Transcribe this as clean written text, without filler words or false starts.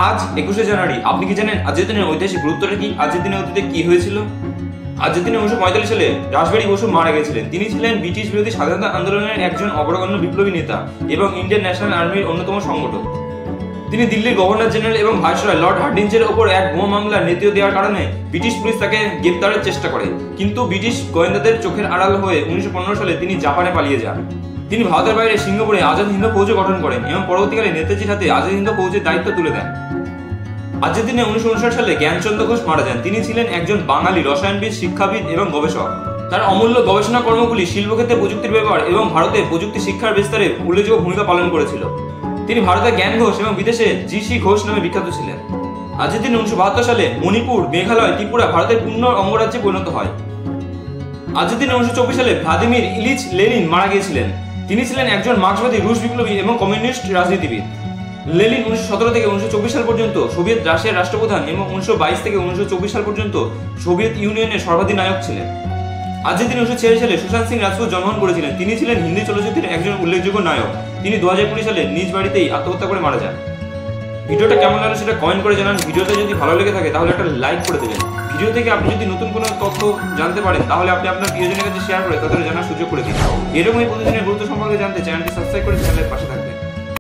আজ 21শে জানুয়ারি। আপনি কি জানেন আজকের দিনের ঐতিহাসিক গুরুত্বটা কি? আজকের দিনে অতীতে কি হয়েছিল? আজকের দিনে 1945 সালে রাসবিহারী বসু মারা গেছিলেন। তিনি ছিলেন ব্রিটিশ বিরোধী স্বাধীনতা আন্দোলনের একজন অগ্রগণ্য বিপ্লবী নেতা এবং ইন্ডিয়ান ন্যাশনাল আর্মির অন্যতম সংগঠক। তিনি দিল্লির গভর্নর জেনারেল এবং ভাইসরয় লর্ড হার্ডিঞ্জের ওপর এক বোমা মামলার নেতৃত্ব দেওয়ার কারণে ব্রিটিশ পুলিশ তাকে গ্রেপ্তারের চেষ্টা করে, কিন্তু ব্রিটিশ গোয়েন্দাদের চোখের আড়াল হয়ে 1915 সালে তিনি জাপানে পালিয়ে যান। তিনি ভারতের বাইরে সিঙ্গাপুরে আজাদ হিন্দ ফৌজ গঠন করেন এবং পরবর্তীকালে নেতাজির হাতে আজাদ হিন্দ ফৌজের দায়িত্ব তুলে দেন। আজকের দিনে 1959 সালে জ্ঞানচন্দ্র ঘোষ মারা যান। তিনি ছিলেন একজন বাঙালি রসায়নবিদ, শিক্ষাবিদ এবং গবেষক। তার অমূল্য গবেষণা কর্মগুলি শিল্পক্ষেত্রে প্রযুক্তির ব্যবহার এবং ভারতে প্রযুক্তি শিক্ষার বিস্তারে উল্লেখযোগ্য ভূমিকা পালন করেছিল। তিনি ভারতের জ্ঞান ঘোষ এবং বিদেশে জি.সি. ঘোষ নামে বিখ্যাত ছিলেন। আজকের দিনে 1972 সালে মণিপুর, মেঘালয়, ত্রিপুরা ভারতের পূর্ণ অঙ্গরাজ্যে পরিণত হয়। আজকের দিনে 1924 সালে ভ্লাদিমির ইলিচ লেনিন মারা গিয়েছিলেন। তিনি ছিলেন একজন মার্ক্সবাদী রুশ বিপ্লবী এবং কমিউনিস্ট রাজনীতিবিদ। লেনিন 1917 থেকে 1924 সাল পর্যন্ত সোভিয়েত রাশিয়ার রাষ্ট্রপ্রধান এবং 1922 থেকে 1924 সাল পর্যন্ত সোভিয়েত ইউনিয়নের সর্বাধিনায়ক ছিলেন। আজকের দিনে 1946 সালে সুশান্ত সিং রাজপুত জন্মগ্রহণ করেছিলেন। তিনি ছিলেন হিন্দি চলচ্চিত্রের একজন উল্লেখযোগ্য নায়ক। তিনি 2020 সালে নিজ বাড়িতেই আত্মহত্যা করে মারা যান। ভিডিওটা কেমন লাগলো সেটা কমেন্ট করে জানান। ভিডিওটা যদি ভালো লেগে থাকে তাহলে একটা লাইক করে দেবেন। ভিডিও থেকে আপনি যদি নতুন কোনো তথ্য জানতে পারেন তাহলে আপনি আপনার প্রিয়জনের কাছে শেয়ার করে তাদের জানার সুযোগ করে দিন। এরকমই প্রতিদিনের গুরুত্ব সম্পর্কে জানতে চ্যানেলটি সাবস্ক্রাইব করে চ্যানেলের পাশে থাকবেন।